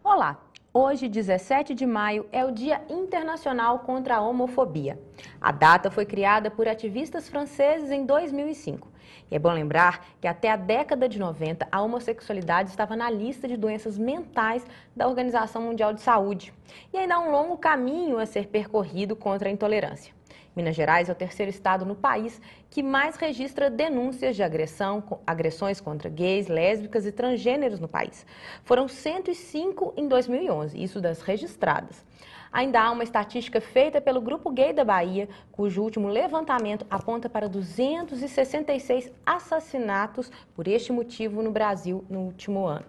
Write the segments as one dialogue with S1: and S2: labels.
S1: Olá! Hoje, 17 de maio, é o Dia Internacional contra a Homofobia. A data foi criada por ativistas franceses em 2005. E é bom lembrar que até a década de 90, a homossexualidade estava na lista de doenças mentais da Organização Mundial de Saúde. E ainda há um longo caminho a ser percorrido contra a intolerância. Minas Gerais é o terceiro estado no país que mais registra denúncias de agressões contra gays, lésbicas e transgêneros no país. Foram 105 em 2011, isso das registradas. Ainda há uma estatística feita pelo Grupo Gay da Bahia, cujo último levantamento aponta para 266 assassinatos por este motivo no Brasil no último ano.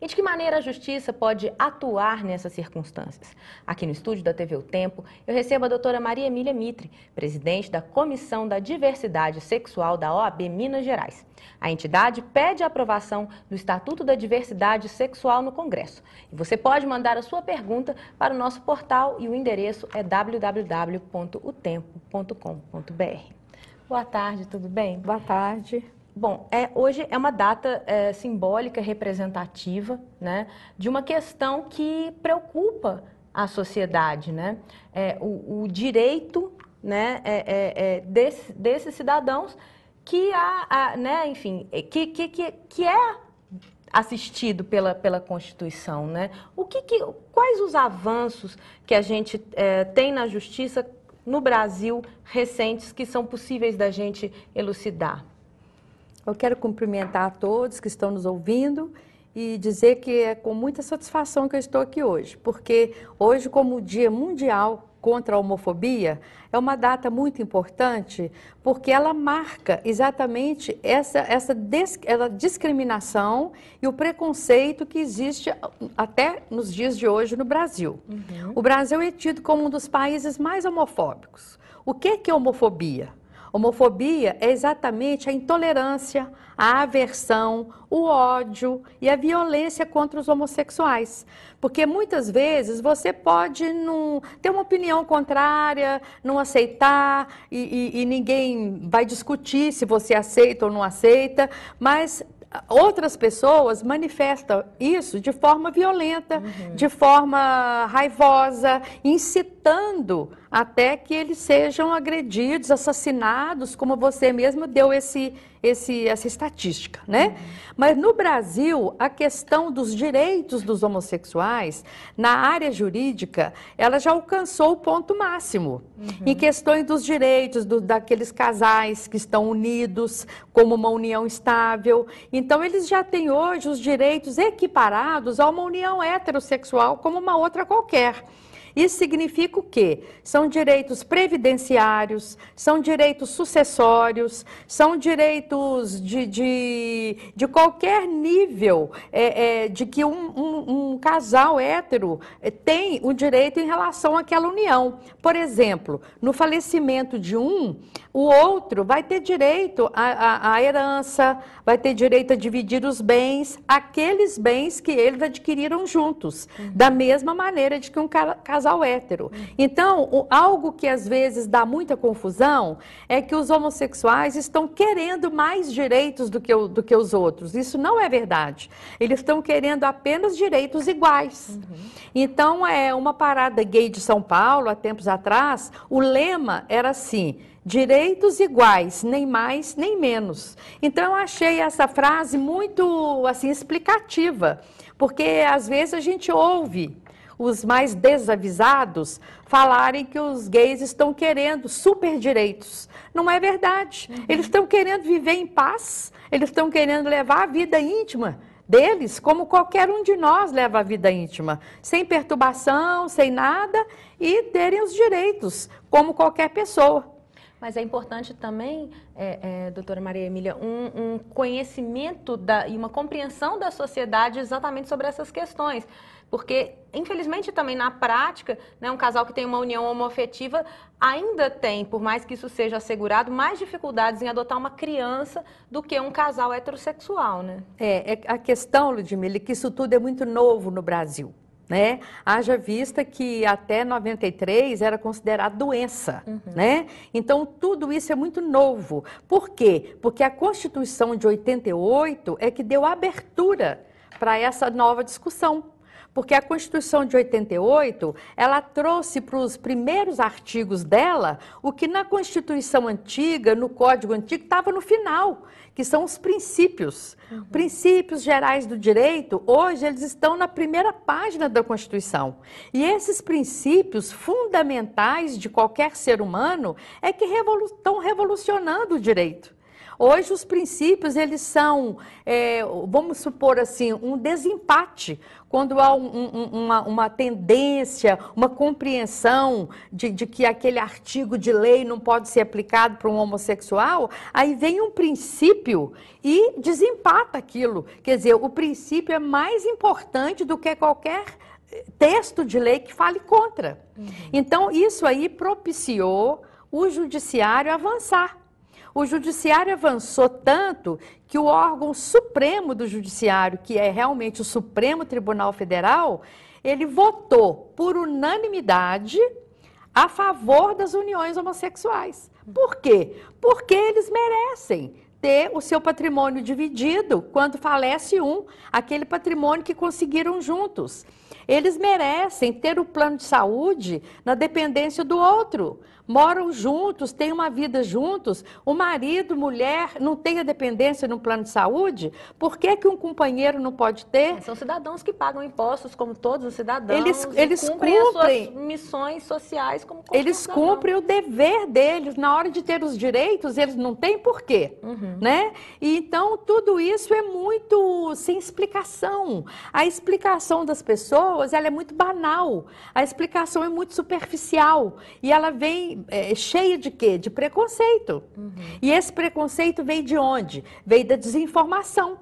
S1: E de que maneira a justiça pode atuar nessas circunstâncias? Aqui no estúdio da TV O Tempo, eu recebo a doutora Maria Emília Mitre, presidente da Comissão da Diversidade Sexual da OAB Minas Gerais. A entidade pede a aprovação do Estatuto da Diversidade Sexual no Congresso. E você pode mandar a sua pergunta para o nosso portal e o endereço é www.otempo.com.br. Boa tarde, tudo bem?
S2: Boa tarde.
S1: Bom, hoje é uma data simbólica, representativa, né, de uma questão que preocupa a sociedade, né? O direito, né, desses cidadãos que, né, enfim, que é assistido pela Constituição, né? Quais os avanços que a gente tem na justiça no Brasil recentes que são possíveis da gente elucidar?
S2: Eu quero cumprimentar a todos que estão nos ouvindo e dizer que é com muita satisfação que eu estou aqui hoje, porque hoje, como o Dia Mundial contra a Homofobia, é uma data muito importante, porque ela marca exatamente essa discriminação e o preconceito que existe até nos dias de hoje no Brasil. Uhum. O Brasil é tido como um dos países mais homofóbicos. O que é homofobia? Homofobia é exatamente a intolerância, a aversão, o ódio e a violência contra os homossexuais. Porque muitas vezes você pode não ter uma opinião contrária, não aceitar e ninguém vai discutir se você aceita ou não aceita, mas outras pessoas manifestam isso de forma violenta, de forma raivosa, incitando até que eles sejam agredidos, assassinados, como você mesmo deu essa estatística, né? Mas no Brasil, a questão dos direitos dos homossexuais, na área jurídica, ela já alcançou o ponto máximo. Em questões dos direitos daqueles casais que estão unidos como uma união estável. Então, eles já têm hoje os direitos equiparados a uma união heterossexual como uma outra qualquer. Isso significa o quê? São direitos previdenciários, são direitos sucessórios, são direitos de qualquer nível de que um casal hétero tem o direito em relação àquela união. Por exemplo, no falecimento de um, o outro vai ter direito à herança, vai ter direito a dividir os bens, aqueles bens que eles adquiriram juntos, da mesma maneira de que um casal hétero. Então, algo que às vezes dá muita confusão é que os homossexuais estão querendo mais direitos do que os outros. Isso não é verdade. Eles estão querendo apenas direitos iguais. Então, uma parada gay de São Paulo, há tempos atrás, o lema era assim: direitos iguais, nem mais nem menos. Então, eu achei essa frase muito assim explicativa, porque às vezes a gente ouve os mais desavisados falarem que os gays estão querendo super direitos. Não é verdade. Eles estão querendo viver em paz, eles estão querendo levar a vida íntima deles, como qualquer um de nós leva a vida íntima, sem perturbação, sem nada, e terem os direitos, como qualquer pessoa.
S1: Mas é importante também, doutora Maria Emília, um conhecimento e uma compreensão da sociedade exatamente sobre essas questões. Porque, infelizmente, também na prática, né, um casal que tem uma união homoafetiva ainda tem, por mais que isso seja assegurado, mais dificuldades em adotar uma criança do que um casal heterossexual, né?
S2: A questão, Ludmila, é que isso tudo é muito novo no Brasil. Né? Haja vista que até 93 era considerado doença, né? Então tudo isso é muito novo. Por quê? Porque a Constituição de 88 é que deu abertura para essa nova discussão. Porque a Constituição de 88, ela trouxe para os primeiros artigos dela o que na Constituição antiga, no Código Antigo, estava no final, que são os princípios. Princípios gerais do direito, hoje eles estão na primeira página da Constituição. E esses princípios fundamentais de qualquer ser humano é que estão revolucionando o direito. Hoje os princípios, eles são, vamos supor assim, um desempate, quando há uma tendência, uma compreensão de que aquele artigo de lei não pode ser aplicado para um homossexual, aí vem um princípio e desempata aquilo. Quer dizer, o princípio é mais importante do que qualquer texto de lei que fale contra. Então, isso aí propiciou o judiciário avançar. O judiciário avançou tanto que o órgão supremo do judiciário, que é realmente o Supremo Tribunal Federal, ele votou por unanimidade a favor das uniões homossexuais. Por quê? Porque eles merecem ter o seu patrimônio dividido quando falece um, aquele patrimônio que conseguiram juntos. Eles merecem ter o plano de saúde na dependência do outro. Moram juntos, têm uma vida juntos, o marido, mulher, não tem a dependência no plano de saúde, por que que um companheiro não pode ter?
S1: São cidadãos que pagam impostos como todos os cidadãos,
S2: eles
S1: cumprem as suas missões sociais como qualquer
S2: Eles
S1: cidadão.
S2: cumprem o dever deles, na hora de ter os direitos, eles não têm por quê, né? E então, tudo isso é muito sem explicação. A explicação das pessoas, ela é muito banal, a explicação é muito superficial, e ela vem cheia de quê? De preconceito. E esse preconceito veio de onde? Veio da desinformação.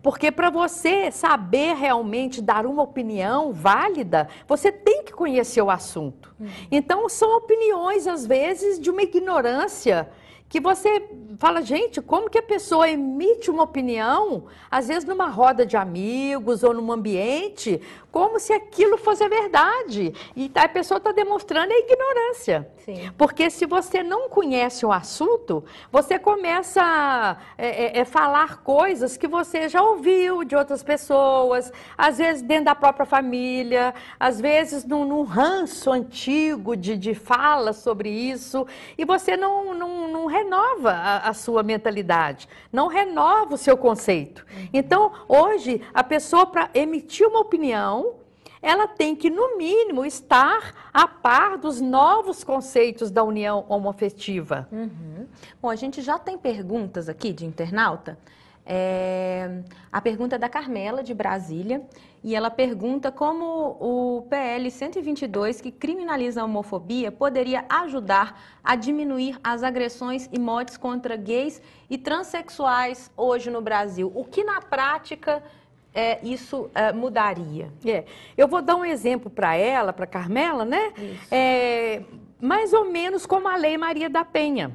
S2: Porque para você saber realmente dar uma opinião válida, você tem que conhecer o assunto. Então, são opiniões, às vezes, de uma ignorância que você fala, gente, como que a pessoa emite uma opinião, às vezes numa roda de amigos ou num ambiente, como se aquilo fosse a verdade. E a pessoa está demonstrando a ignorância.
S1: Sim.
S2: Porque se você não conhece o assunto, você começa a falar coisas que você já ouviu de outras pessoas, às vezes dentro da própria família, às vezes num ranço antigo de fala sobre isso, e você não renova a sua mentalidade, não renova o seu conceito. Então, hoje, a pessoa, para emitir uma opinião, ela tem que, no mínimo, estar a par dos novos conceitos da união homoafetiva.
S1: Bom, a gente já tem perguntas aqui de internauta. A pergunta é da Carmela, de Brasília, e ela pergunta como o PL 122, que criminaliza a homofobia, poderia ajudar a diminuir as agressões e mortes contra gays e transexuais hoje no Brasil. O que, na prática, isso mudaria?
S2: Eu vou dar um exemplo para ela, para Carmela, né? Mais ou menos como a Lei Maria da Penha.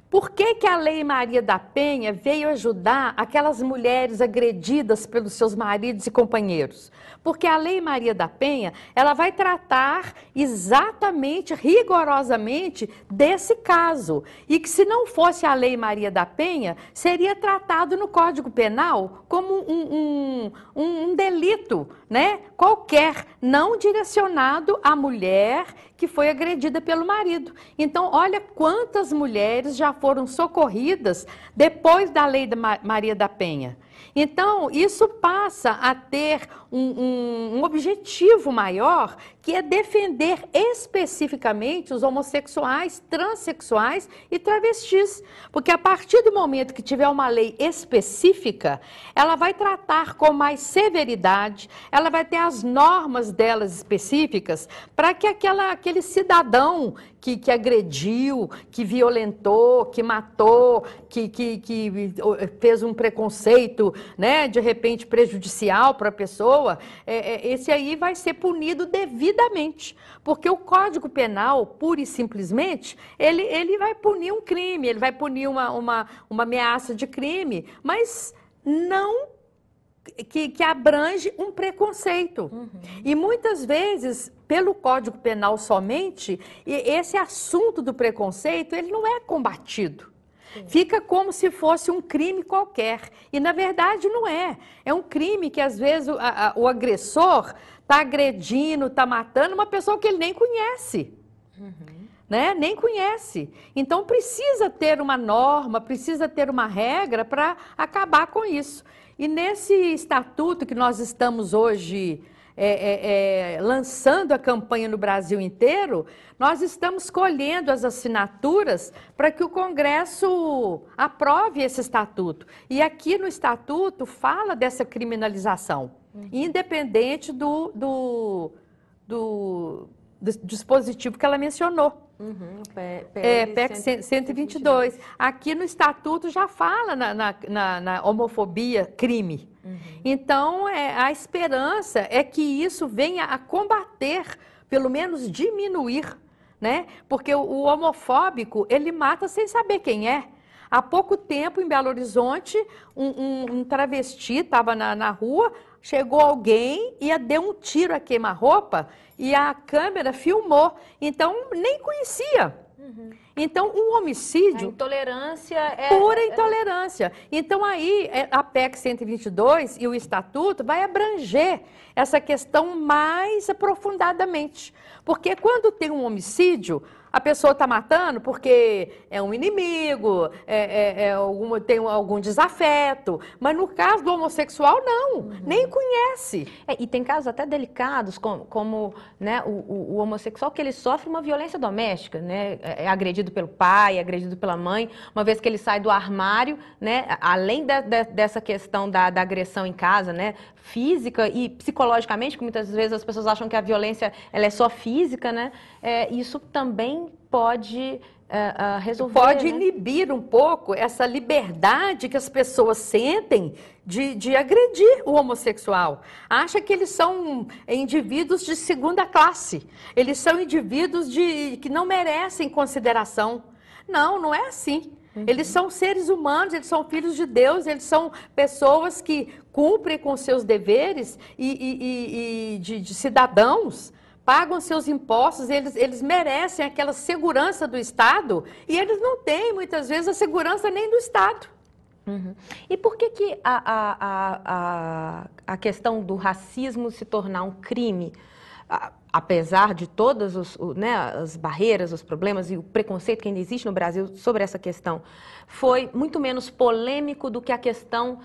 S2: Por que que a Lei Maria da Penha veio ajudar aquelas mulheres agredidas pelos seus maridos e companheiros? Porque a Lei Maria da Penha, ela vai tratar exatamente, rigorosamente, desse caso. E que se não fosse a Lei Maria da Penha, seria tratado no Código Penal como um delito, né? Qualquer, não direcionado à mulher que foi agredida pelo marido. Então, olha quantas mulheres já foram socorridas depois da Lei da Maria da Penha. Então, isso passa a ter um objetivo maior, que é defender especificamente os homossexuais, transexuais e travestis. Porque a partir do momento que tiver uma lei específica, ela vai tratar com mais severidade, ela vai ter as normas delas específicas, para que aquele cidadão que agrediu, que violentou, que matou, que fez um preconceito, né, de repente prejudicial para a pessoa, esse aí vai ser punido devidamente, porque o Código Penal, pura e simplesmente, ele vai punir um crime, ele vai punir uma ameaça de crime, mas não que abrange um preconceito. Uhum. E muitas vezes, pelo Código Penal somente, esse assunto do preconceito, ele não é combatido. Sim. Fica como se fosse um crime qualquer. E, na verdade, não é. É um crime que, às vezes, o agressor está agredindo, está matando uma pessoa que ele nem conhece. Uhum. Né? Nem conhece. Então, precisa ter uma norma, precisa ter uma regra para acabar com isso. E nesse estatuto que nós estamos hoje lançando a campanha no Brasil inteiro, nós estamos colhendo as assinaturas para que o Congresso aprove esse estatuto. E aqui no estatuto fala dessa criminalização, independente do dispositivo que ela mencionou. Uhum, PEC 122. Aqui no estatuto já fala na homofobia crime. Uhum. Então, a esperança é que isso venha a combater, pelo menos diminuir, né? Porque o homofóbico, ele mata sem saber quem é. Há pouco tempo, em Belo Horizonte, um travesti estava na rua, chegou alguém e deu um tiro a queima-roupa e a câmera filmou. Então, nem conhecia. Uhum. Então, um homicídio... A
S1: intolerância
S2: pura intolerância. Então, aí, a PEC 122 e o Estatuto vai abranger essa questão mais aprofundadamente. Porque quando tem um homicídio, a pessoa está matando porque é um inimigo, tem algum desafeto. Mas no caso do homossexual, não, nem conhece.
S1: E tem casos até delicados, como né, o homossexual, que ele sofre uma violência doméstica, né? É agredido pelo pai, é agredido pela mãe, uma vez que ele sai do armário, né? Além dessa questão da agressão em casa, né? Física e psicologicamente, porque muitas vezes as pessoas acham que a violência ela é só física, né? Isso também pode resolver.
S2: Pode,
S1: né?
S2: inibir um pouco essa liberdade que as pessoas sentem de agredir o homossexual. Acha que eles são indivíduos de segunda classe, eles são indivíduos que não merecem consideração. Não, não é assim. Uhum. Eles são seres humanos, eles são filhos de Deus, eles são pessoas que cumprem com seus deveres de cidadãos, pagam seus impostos, eles merecem aquela segurança do Estado e eles não têm, muitas vezes, a segurança nem do Estado.
S1: Uhum. E por que a questão do racismo se tornar um crime, apesar de todas as barreiras, os problemas e o preconceito que ainda existe no Brasil sobre essa questão, foi muito menos polêmico do que a questão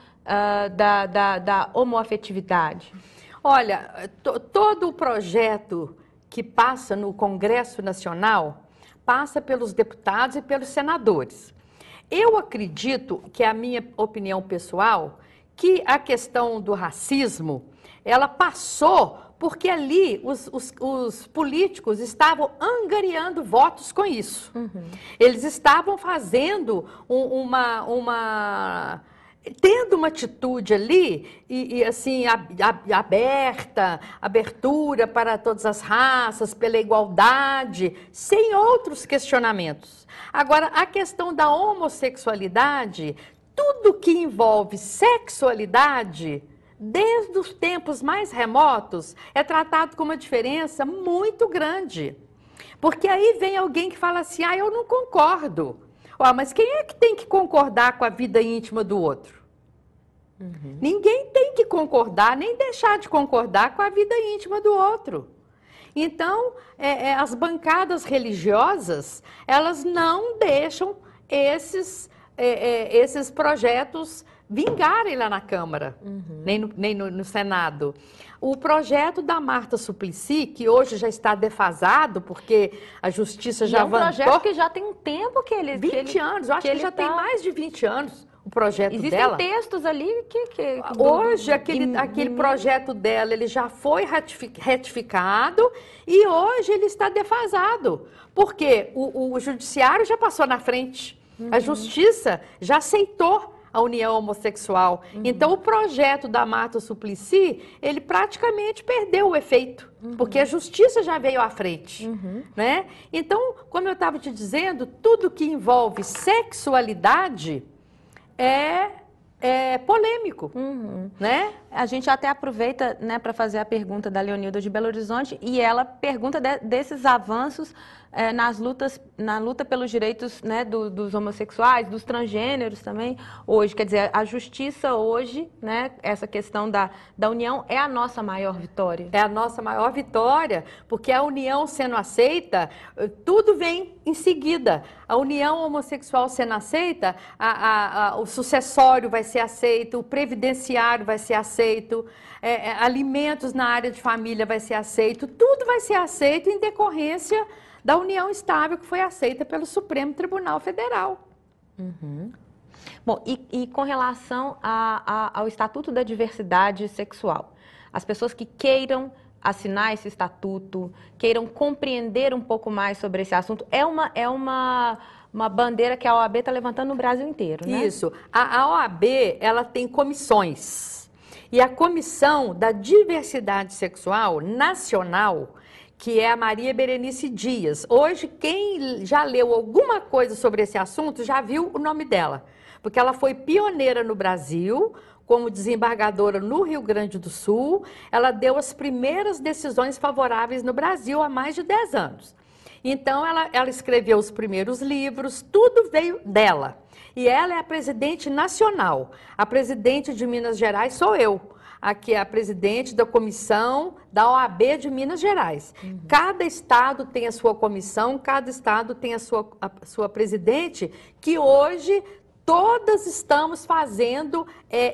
S1: da homoafetividade?
S2: Olha, todo o projeto que passa no Congresso Nacional passa pelos deputados e pelos senadores. Eu acredito, que é a minha opinião pessoal, que a questão do racismo, ela passou porque ali os políticos estavam angariando votos com isso. Uhum. Eles estavam fazendo tendo uma atitude ali, assim, abertura para todas as raças, pela igualdade, sem outros questionamentos. Agora, a questão da homossexualidade, tudo que envolve sexualidade, desde os tempos mais remotos, é tratado com uma diferença muito grande. Porque aí vem alguém que fala assim, eu não concordo. Mas quem é que tem que concordar com a vida íntima do outro? Uhum. Ninguém tem que concordar, nem deixar de concordar com a vida íntima do outro. Então, as bancadas religiosas, elas não deixam esses projetos vingarem lá na Câmara, nem no Senado. O projeto da Marta Suplicy, que hoje já está defasado, porque a Justiça já avançou.
S1: É um projeto que já tem um tempo que ele...
S2: 20 anos, eu acho que já tem mais de 20 anos o projeto
S1: Existem
S2: dela.
S1: textos ali que
S2: hoje, aquele projeto dela, ele já foi retificado e hoje ele está defasado. Porque o Judiciário já passou na frente. A Justiça já aceitou a união homossexual. Então, o projeto da Marta Suplicy, ele praticamente perdeu o efeito, porque a Justiça já veio à frente, né? Então, como eu estava te dizendo, tudo que envolve sexualidade é polêmico, né?
S1: A gente até aproveita, né, para fazer a pergunta da Leonilda de Belo Horizonte, e ela pergunta desses avanços na luta pelos direitos, né, dos homossexuais, dos transgêneros também, hoje. Quer dizer, a justiça hoje, né, essa questão da união é a nossa maior vitória.
S2: É a nossa maior vitória, porque a união sendo aceita, tudo vem em seguida. A união homossexual sendo aceita, o sucessório vai ser aceito, o previdenciário vai ser aceito, alimentos na área de família vai ser aceito, tudo vai ser aceito em decorrência da união estável que foi aceita pelo Supremo Tribunal Federal.
S1: Bom, e com relação ao Estatuto da Diversidade Sexual, as pessoas que queiram assinar esse estatuto, queiram compreender um pouco mais sobre esse assunto, é uma bandeira que a OAB está levantando no Brasil inteiro, né?
S2: Isso. A OAB, ela tem comissões. E a Comissão da Diversidade Sexual Nacional, que é a Maria Berenice Dias. Hoje, quem já leu alguma coisa sobre esse assunto já viu o nome dela, porque ela foi pioneira no Brasil, como desembargadora no Rio Grande do Sul. Ela deu as primeiras decisões favoráveis no Brasil há mais de 10 anos. Então, ela escreveu os primeiros livros, tudo veio dela. E ela é a presidente nacional. A presidente de Minas Gerais sou eu. Aqui é a presidente da comissão da OAB de Minas Gerais. Cada estado tem a sua comissão, cada estado tem a sua presidente, que hoje todas estamos fazendo,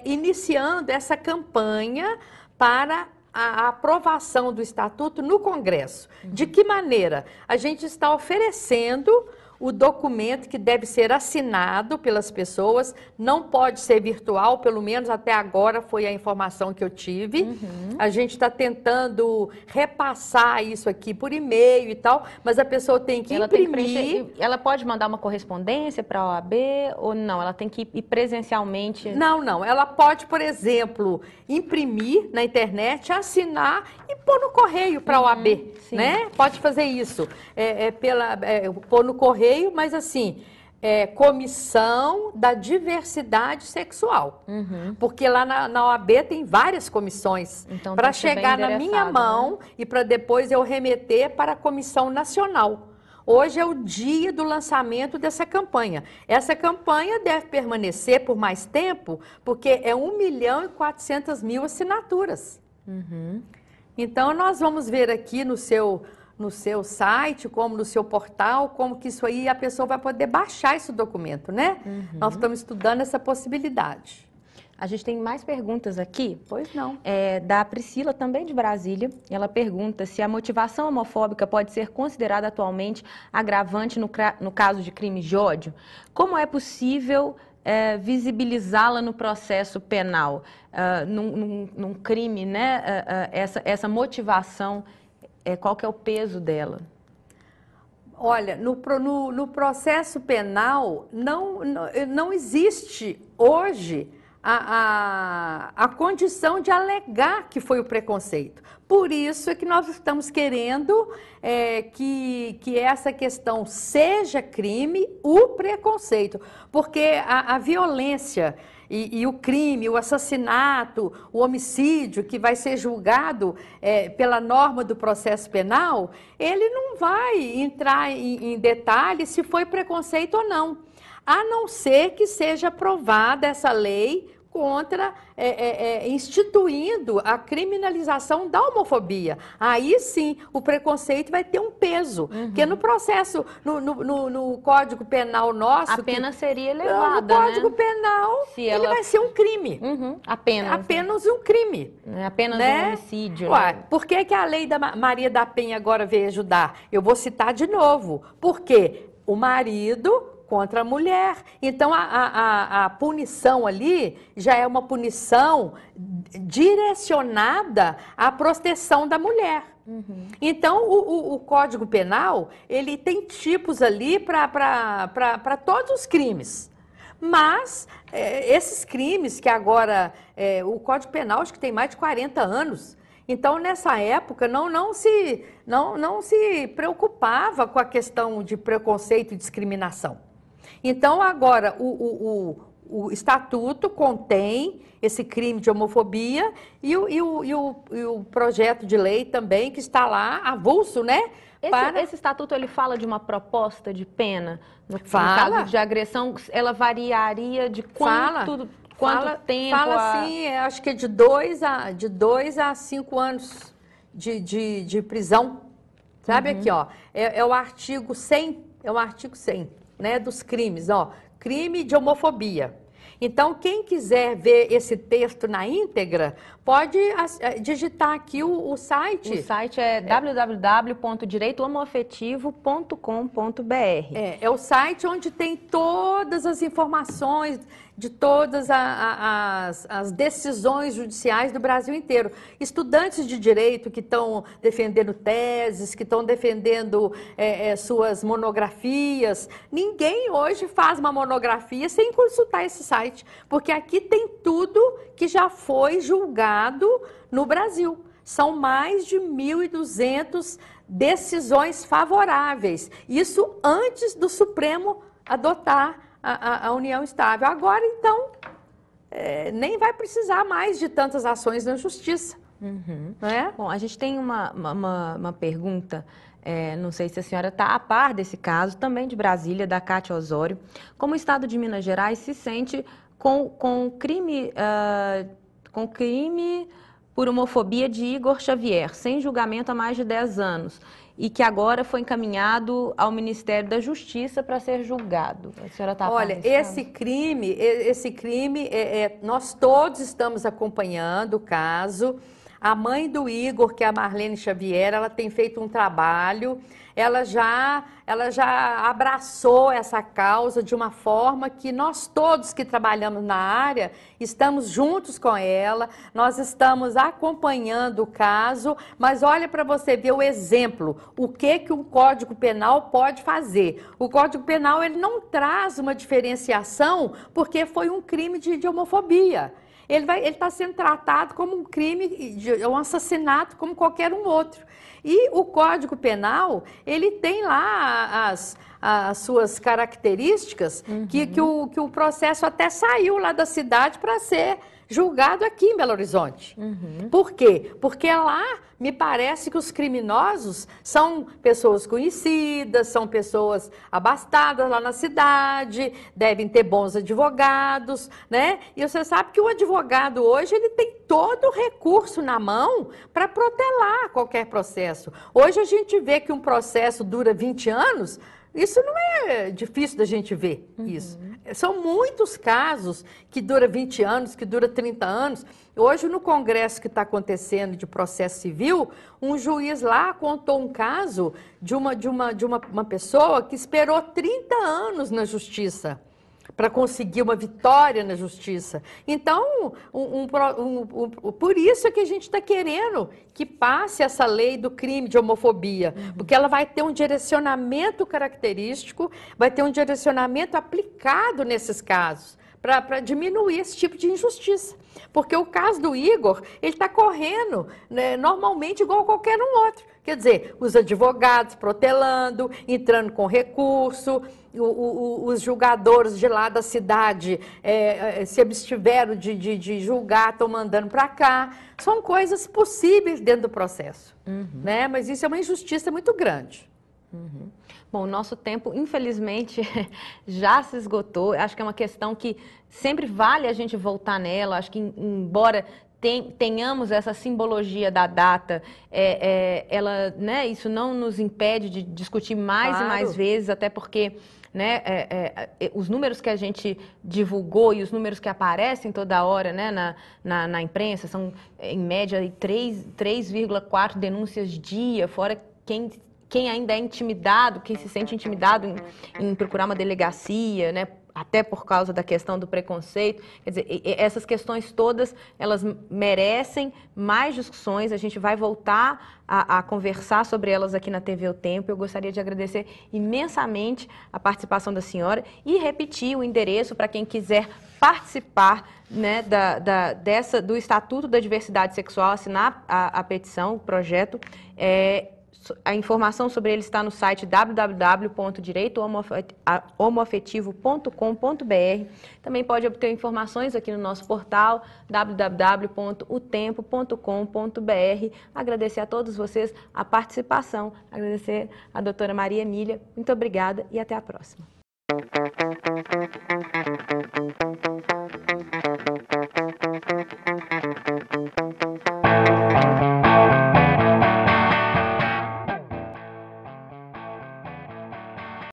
S2: iniciando essa campanha para a aprovação do estatuto no Congresso. De que maneira? A gente está oferecendo o documento que deve ser assinado pelas pessoas, não pode ser virtual, pelo menos até agora foi a informação que eu tive. A gente está tentando repassar isso aqui por e-mail e tal, mas a pessoa tem que imprimir.
S1: Ela pode mandar uma correspondência para a OAB ou não? Ela tem que ir presencialmente?
S2: Não. Ela pode, por exemplo, imprimir na internet, assinar e pôr no correio para a OAB, né? Pode fazer isso. Pôr no correio, mas assim, Comissão da Diversidade Sexual. Porque lá na OAB tem várias comissões, então, para chegar na minha mão, né? E para depois eu remeter para a Comissão Nacional. Hoje é o dia do lançamento dessa campanha. Essa campanha deve permanecer por mais tempo, porque é 1.400.000 assinaturas. Então, nós vamos ver aqui no seu site, como no seu portal, como que isso aí a pessoa vai poder baixar esse documento, né? Nós estamos estudando essa possibilidade.
S1: A gente tem mais perguntas aqui.
S2: Pois não.
S1: Da Priscila, também de Brasília. Ela pergunta se a motivação homofóbica pode ser considerada atualmente agravante no caso de crimes de ódio. Como é possível visibilizá-la no processo penal, num crime, né? Essa motivação, qual que é o peso dela?
S2: Olha, no processo penal não existe hoje a condição de alegar que foi o preconceito. Por isso é que nós estamos querendo que essa questão seja crime, o preconceito, porque a violência e o crime, o assassinato, o homicídio que vai ser julgado pela norma do processo penal, ele não vai entrar em detalhes se foi preconceito ou não. A não ser que seja aprovada essa lei contra, instituindo a criminalização da homofobia. Aí sim, o preconceito vai ter um peso, porque no processo, no Código Penal nosso...
S1: A pena seria elevada,
S2: no Código Penal, ele vai ser um crime. Apenas um crime.
S1: Apenas um homicídio.
S2: Ué, por que a lei da Maria da Penha agora veio ajudar? Eu vou citar de novo. Porque o marido contra a mulher. Então, a punição ali já é uma punição direcionada à proteção da mulher. Então, o Código Penal, ele tem tipos ali para todos os crimes. Mas, esses crimes que agora, o Código Penal acho que tem mais de 40 anos, então, nessa época, não se preocupava com a questão de preconceito e discriminação. Então, agora, o Estatuto contém esse crime de homofobia e o projeto de lei também, que está lá, avulso, né?
S1: Esse estatuto, ele fala de uma proposta de pena? No caso de agressão, ela variaria de quanto tempo?
S2: Fala assim, acho que é de 2 a 5 anos de prisão. Sabe aqui, ó, é o artigo 100, né, dos crimes, ó, crime de homofobia. Então, quem quiser ver esse texto na íntegra, pode digitar aqui o site.
S1: O site é www.direitohomoafetivo.com.br.
S2: É o site onde tem todas as informações de todas as decisões judiciais do Brasil inteiro. Estudantes de direito que estão defendendo teses, que estão defendendo suas monografias. Ninguém hoje faz uma monografia sem consultar esse site, porque aqui tem tudo que já foi julgado no Brasil. São mais de 1.200 decisões favoráveis. Isso antes do Supremo adotar a união estável. Agora, então, nem vai precisar mais de tantas ações na justiça. Né?
S1: Bom, a gente tem uma pergunta, não sei se a senhora está a par desse caso, também de Brasília, da Cátia Osório. Como o Estado de Minas Gerais se sente com crime por homofobia de Igor Xavier, sem julgamento há mais de 10 anos, e que agora foi encaminhado ao Ministério da Justiça para ser julgado. A senhora está a par
S2: Olha, esse crime, nós todos estamos acompanhando o caso. A mãe do Igor, que é a Marlene Xavier, ela tem feito um trabalho, ela já abraçou essa causa de uma forma que nós todos que trabalhamos na área estamos juntos com ela, nós estamos acompanhando o caso, mas olha para você ver o exemplo, o que um Código Penal pode fazer. O Código Penal, ele não traz uma diferenciação porque foi um crime de homofobia. Ele está sendo tratado como um crime, um assassinato como qualquer um outro. E o Código Penal, ele tem lá as suas características, que o processo até saiu lá da cidade para ser julgado aqui em Belo Horizonte. Por quê? Porque lá me parece que os criminosos são pessoas conhecidas, são pessoas abastadas lá na cidade, devem ter bons advogados, né? E você sabe que o advogado hoje, ele tem todo o recurso na mão para protelar qualquer processo. Hoje a gente vê que um processo dura 20 anos, isso não é difícil da gente ver, isso. São muitos casos que dura 20 anos, que dura 30 anos. Hoje, no congresso que está acontecendo de processo civil, um juiz lá contou um caso de uma pessoa que esperou 30 anos na justiça para conseguir uma vitória na justiça. Então, por isso é que a gente está querendo que passe essa lei do crime de homofobia, porque ela vai ter um direcionamento característico, vai ter um direcionamento aplicado nesses casos, para diminuir esse tipo de injustiça. Porque o caso do Igor, ele está correndo, né, normalmente igual a qualquer um outro. Quer dizer, os advogados protelando, entrando com recurso, os julgadores de lá da cidade se abstiveram de julgar, estão mandando para cá. São coisas possíveis dentro do processo, né? Mas isso é uma injustiça muito grande.
S1: Uhum. Bom, o nosso tempo, infelizmente, já se esgotou. Acho que é uma questão que sempre vale a gente voltar nela. Acho que, embora tenhamos essa simbologia da data, ela, né, isso não nos impede de discutir mais e mais
S2: Claro.
S1: vezes, até porque, né, os números que a gente divulgou e os números que aparecem toda hora, né, na imprensa são, em média, 3,4 denúncias dia, fora quem ainda é intimidado, quem se sente intimidado em procurar uma delegacia, né, até por causa da questão do preconceito. Quer dizer, essas questões todas, elas merecem mais discussões. A gente vai voltar a conversar sobre elas aqui na TV O Tempo. Eu gostaria de agradecer imensamente a participação da senhora e repetir o endereço para quem quiser participar, né, do Estatuto da Diversidade Sexual, assinar a petição, o projeto. A informação sobre ele está no site www.direitohomoafetivo.com.br. Também pode obter informações aqui no nosso portal www.utempo.com.br. Agradecer a todos vocês a participação, agradecer a doutora Maria Emília. Muito obrigada e até a próxima.